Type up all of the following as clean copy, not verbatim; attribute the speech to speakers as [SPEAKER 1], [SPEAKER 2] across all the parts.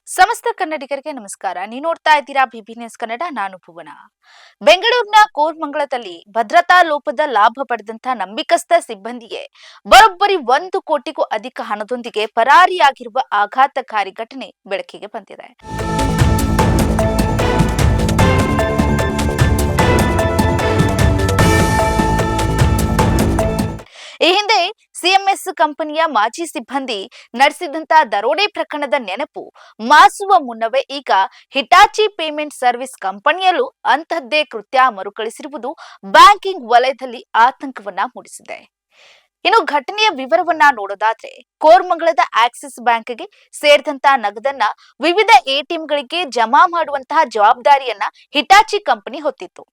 [SPEAKER 1] ಸಮಸ್ತ ಕನ್ನಡಿಗರಿಗೆ ನಮಸ್ಕಾರ. ನೀವು ನೋಡ್ತಾ ಇದ್ದೀರಾ ಬಿಬಿ ನ್ಯೂಸ್ ಕನ್ನಡ. ನಾನು ಭುವನ. ಬೆಂಗಳೂರಿನ ಕೋರಮಂಗಲದಲ್ಲಿ ಭದ್ರತಾ ಲೋಪದ ಲಾಭ ಪಡೆದಂತ ನಂಬಿಕಸ್ಥ ಸಿಬ್ಬಂದಿಗೆ ಬರೋಬ್ಬರಿ 1 ಕೋಟಿಗೂ ಅಧಿಕ ಹಣದೊಂದಿಗೆ ಪರಾರಿಯಾಗಿರುವ ಆಘಾತಕಾರಿ ಘಟನೆ ಬೆಳಕಿಗೆ ಬಂದಿದೆ. ಈ ಹಿಂದೆ ಸಿಎಂಎಸ್ ಕಂಪನಿಯ ಮಾಜಿ ಸಿಬ್ಬಂದಿ ನಡೆಸಿದಂತ ದರೋಡೆ ಪ್ರಕರಣದ ನೆನಪು ಮಾಸುವ ಮುನ್ನವೇ ಈಗ ಹಿಟಾಚಿ ಪೇಮೆಂಟ್ ಸರ್ವಿಸ್ ಕಂಪನಿಯಲ್ಲೂ ಅಂತಹದ್ದೇ ಕೃತ್ಯ ಮರುಕಳಿಸಿರುವುದು ಬ್ಯಾಂಕಿಂಗ್ ವಲಯದಲ್ಲಿ ಆತಂಕವನ್ನ ಮೂಡಿಸಿದೆ. ಇನ್ನು ಘಟನೆಯ ವಿವರವನ್ನ ನೋಡೋದಾದ್ರೆ, ಕೋರಮಂಗಲದ ಆಕ್ಸಿಸ್ ಬ್ಯಾಂಕ್ಗೆ ಸೇರಿದಂತ ನಗದನ್ನ ವಿವಿಧ ಎಟಿಎಂಗಳಿಗೆ ಜಮಾ ಮಾಡುವಂತಹ ಜವಾಬ್ದಾರಿಯನ್ನ ಹಿಟಾಚಿ ಕಂಪನಿ ಹೊತ್ತಿತ್ತು.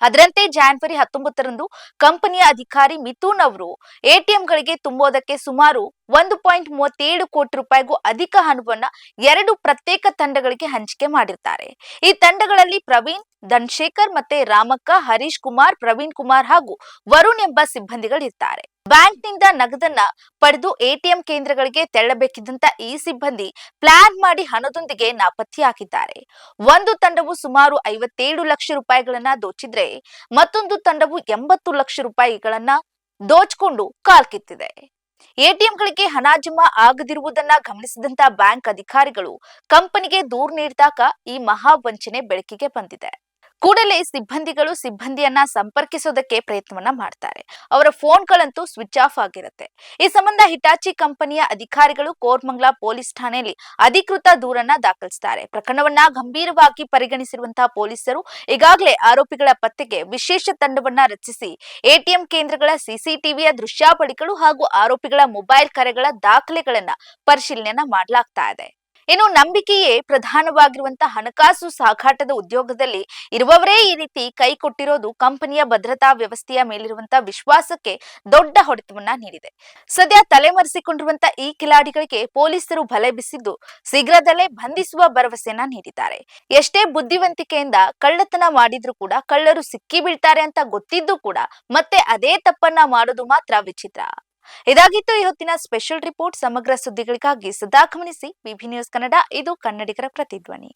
[SPEAKER 1] ಅದರಂತೆ ಜನವರಿ 19ರಂದು ಕಂಪನಿಯ ಅಧಿಕಾರಿ ಮಿಥುನ್ ಅವರು ಎಟಿಎಂಗಳಿಗೆ ತುಂಬೋದಕ್ಕೆ ಸುಮಾರು 1.37 ಕೋಟಿ ರೂಪಾಯಿಗೂ ಅಧಿಕ ಹಣವನ್ನ 2 ಪ್ರತ್ಯೇಕ ತಂಡಗಳಿಗೆ ಹಂಚಿಕೆ ಮಾಡಿರ್ತಾರೆ. ಈ ತಂಡಗಳಲ್ಲಿ ಪ್ರವೀಣ್, ಧನಶೇಖರ್ ಮತ್ತೆ ರಾಮಕ್ಕ, ಹರೀಶ್ ಕುಮಾರ್, ಪ್ರವೀಣ್ ಕುಮಾರ್ ಹಾಗೂ ವರುಣ್ ಎಂಬ ಸಿಬ್ಬಂದಿಗಳಿರ್ತಾರೆ. ಬ್ಯಾಂಕ್ನಿಂದ ನಗದನ್ನ ಪಡೆದು ಎಟಿಎಂ ಕೇಂದ್ರಗಳಿಗೆ ತೆರಳಬೇಕಿದ್ದಂತ ಈ ಸಿಬ್ಬಂದಿ ಪ್ಲಾನ್ ಮಾಡಿ ಹಣದೊಂದಿಗೆ ನಾಪತ್ತೆಯಾಗಿದ್ದಾರೆ. ಒಂದು ತಂಡವು ಸುಮಾರು 57 ಲಕ್ಷ ರೂಪಾಯಿಗಳನ್ನ ದೋಚಿದ್ರೆ ಮತ್ತೊಂದು ತಂಡವು 80 ಲಕ್ಷ ರೂಪಾಯಿಗಳನ್ನ ದೋಚಿಕೊಂಡು ಕಾಲ್ಕಿತ್ತಿದೆ. ಎಟಿಎಂಗಳಿಗೆ ಹಣ ಜಮಾ ಆಗದಿರುವುದನ್ನ ಗಮನಿಸಿದಂತ ಬ್ಯಾಂಕ್ ಅಧಿಕಾರಿಗಳು ಕಂಪನಿಗೆ ದೂರು ನೀಡಿದಾಗ ಈ ಮಹಾ ವಂಚನೆ ಬೆಳಕಿಗೆ ಬಂದಿದೆ. ಕೂಡಲೇ ಸಿಬ್ಬಂದಿಯನ್ನ ಸಂಪರ್ಕಿಸೋದಕ್ಕೆ ಪ್ರಯತ್ನವನ್ನ ಮಾಡ್ತಾರೆ. ಅವರ ಫೋನ್ಗಳಂತೂ ಸ್ವಿಚ್ ಆಫ್ ಆಗಿರುತ್ತೆ. ಈ ಸಂಬಂಧ ಹಿಟಾಚಿ ಕಂಪನಿಯ ಅಧಿಕಾರಿಗಳು ಕೋರಮಂಗಲ ಪೊಲೀಸ್ ಠಾಣೆಯಲ್ಲಿ ಅಧಿಕೃತ ದೂರನ್ನ ದಾಖಲಿಸುತ್ತಾರೆ. ಪ್ರಕರಣವನ್ನ ಗಂಭೀರವಾಗಿ ಪರಿಗಣಿಸಿರುವಂತಹ ಪೊಲೀಸರು ಈಗಾಗಲೇ ಆರೋಪಿಗಳ ಪತ್ತೆಗೆ ವಿಶೇಷ ತಂಡವನ್ನ ರಚಿಸಿ ಎಟಿಎಂ ಕೇಂದ್ರಗಳ ಸಿಸಿಟಿವಿಯ ದೃಶ್ಯಾವಳಿಗಳು ಹಾಗೂ ಆರೋಪಿಗಳ ಮೊಬೈಲ್ ಕರೆಗಳ ದಾಖಲೆಗಳನ್ನ ಪರಿಶೀಲನೆ ಮಾಡಲಾಗ್ತಾ ಇದೆ. ಇನ್ನು ನಂಬಿಕೆಯೇ ಪ್ರಧಾನವಾಗಿರುವಂತಹ ಹಣಕಾಸು ಸಾಗಾಟದ ಉದ್ಯೋಗದಲ್ಲಿ ಇರುವವರೇ ಈ ರೀತಿ ಕೈ ಕೊಟ್ಟಿರೋದು ಕಂಪನಿಯ ಭದ್ರತಾ ವ್ಯವಸ್ಥೆಯ ಮೇಲಿರುವಂತಹ ವಿಶ್ವಾಸಕ್ಕೆ ದೊಡ್ಡ ಹೊಡೆತವನ್ನ ನೀಡಿದೆ. ಸದ್ಯ ತಲೆಮರೆಸಿಕೊಂಡಿರುವಂತಹ ಈ ಕಿಲಾಡಿಗಳಿಗೆ ಪೊಲೀಸರು ಬಲೆ ಬೀಸಿದ್ದು ಶೀಘ್ರದಲ್ಲೇ ಬಂಧಿಸುವ ಭರವಸೆಯನ್ನ ನೀಡಿದ್ದಾರೆ. ಎಷ್ಟೇ ಬುದ್ಧಿವಂತಿಕೆಯಿಂದ ಕಳ್ಳತನ ಮಾಡಿದ್ರೂ ಕೂಡ ಕಳ್ಳರು ಸಿಕ್ಕಿ ಬೀಳ್ತಾರೆ ಅಂತ ಗೊತ್ತಿದ್ದು ಕೂಡ ಮತ್ತೆ ಅದೇ ತಪ್ಪನ್ನ ಮಾಡೋದು ಮಾತ್ರ ವಿಚಿತ್ರ. ಇದಾಗಿತ್ತು ಈ ಹೊತ್ತಿನ ಸ್ಪೆಷಲ್ ರಿಪೋರ್ಟ್. ಸಮಗ್ರ ಸುದ್ದಿಗಳಿಗಾಗಿ ಸದಾ ಗಮನಿಸಿ ಬಿಬಿ ನ್ಯೂಸ್ ಕನ್ನಡ. ಇದು ಕನ್ನಡಿಗರ ಪ್ರತಿಧ್ವನಿ.